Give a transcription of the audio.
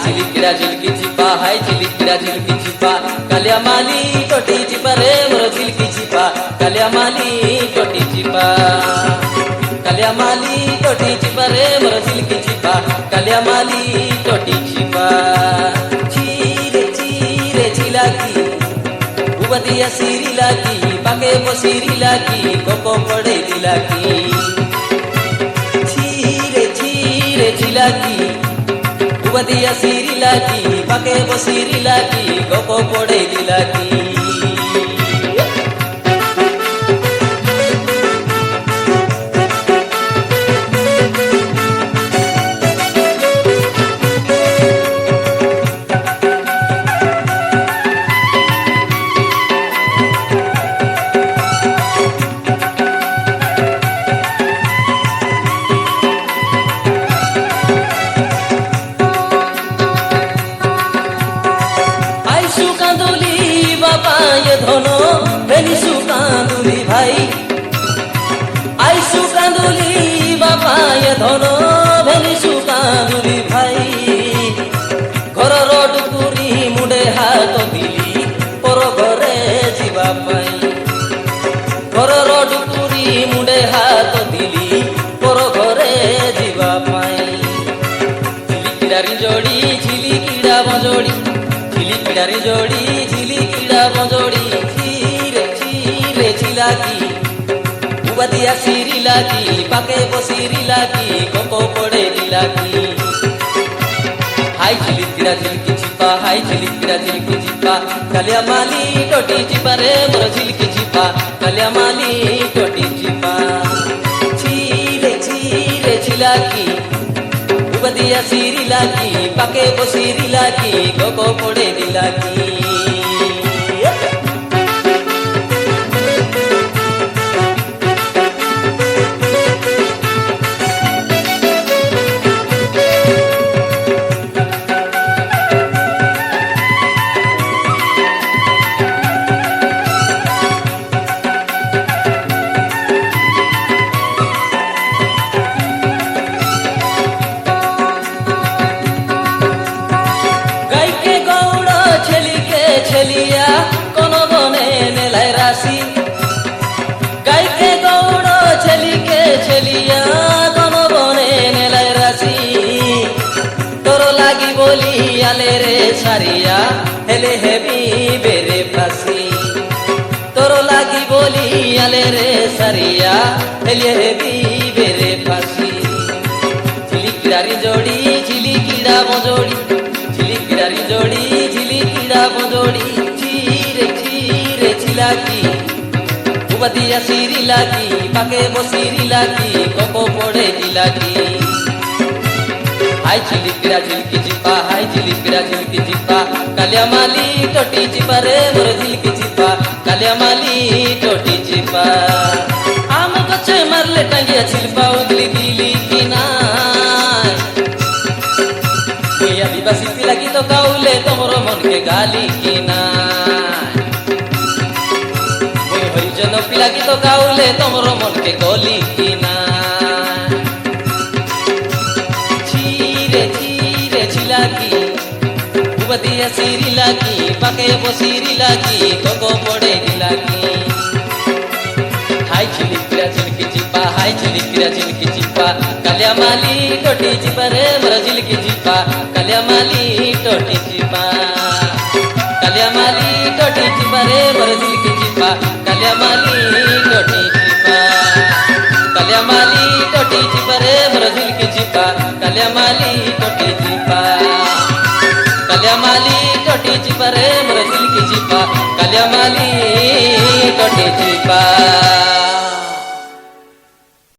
झिलिकिड़ा झिलकी चिपा हाय झिलिकिड़ा झिलकी चिपा कालिया माली टोटी चिपा रे मोर झिलकी चिपा कालिया माली टोटी चिपा कालिया माली टोटी चिपा रे मोर झिलकी चिपा कालिया माली टोटी चिपा चीरे चिलाकी उबदिया सिरी लाकी बाके बसिरी लाकी कोको पड़े दिलाकी चीरे चिलाकी उबदिया सिरी लाकी बाके बसिरी लाकी कोको पड़े दिलाकी ধনো ভেনিসু কান্দুলি ভাই আইসু কান্দুলি বাপায়ে ধনো ভেনিসু কান্দুলি ভাই ঘরর ডুকুরি মুডে হাত দিলি পর ঘরে ଯିବା পাই ঘরর ডুকুরি মুডে হাত দিলি পর ঘরে ଯିବା পাই ঝিলিকিড়ারি জড়ি ঝিলিকিড়া বজড়ি ঝিলিকিড়ারি জড়ি ঝিলিকিড়া বজড়ি চিরে চিলাকি উবাদিয়া সিরি লাকি পাকে বসিরি লাকি কোকো পড়ে দিলাকি হাই ঝিলিকিড়া ঝিলকি চিপা হাই ঝিলিকিড়া ঝিলকি চিপা কালিয়া মালি টটি চিপা রে মোর ঝিলকি চিপা কালিয়া মালি টটি চিপা চিরে চিলাকি উবাদিয়া সিরি লাকি পাকে বসিরি লাকি কোকো পড়ে দিলাকি ছেলিয়া কোন বনে নেলাই রাশি গাইকে গৌড় ছেলিকে ছেলিয়া কোন বনে নেলাই রাশি তোর লাগি বলি আলে রে সারিয়া হেলে হেবি বেরে ফাসি তোর লাগি বলি আলে রে সারিয়া হেলে হেবি বেরে ফাসি ঝিলিকিড়ারি জড়ি ঝিলিকিড়া বজড়ি ঝিলিকিড়ারি জড়ি ঝিলিকিড়া বজড়ি চিরে চিলাকি উবাদিয়া সিরি লাকি পাকে বসিরি লাকি কোকো পড়ে দিলাকি হাই ঝিলিকিড়া ঝিলকি চিপা হাই ঝিলিকিড়া ঝিলকি চিপা কালিয়া মালি টটি চিপা রে মোর ঝিলকি চিপা কালিয়া মালি টটি চিপা আম গছে মারলে টাঙ্গিয়া ছিলপা উগলি দিলি কিনা আদিবাসী পিলাকি তো গাউলে তোমর মনকে গালি কিনা হরিজন পিলাকি তো গাউলে তোমর মনকে গলি কিনা চিরে চিলাকি উবাদিয়া সিরি লাকি পাকে বসিরি লাকি কোকো পড়ে দিলাকি হাই ঝিলিকিড়া ঝিলকি চিপা হাই ঝিলিকিড়া ঝিলকি চিপা কালিয়া মালি টটি চিপা রে মোর ঝিলকি চিপা কালিয়া মালি টটি চিপা কালিয়া মালি টটি চিপা রে মোর ঝিলকি চিপা কালিয়া মালি টটি চিপা কালিয়া মালি টটি চিপা রে মোর ঝিলকি চিপা কালিয়া মালি টটি চিপা কালিয়া মালি টটি চিপা রে মোর ঝিলকি চিপা কালিয়া মালি টটি চিপা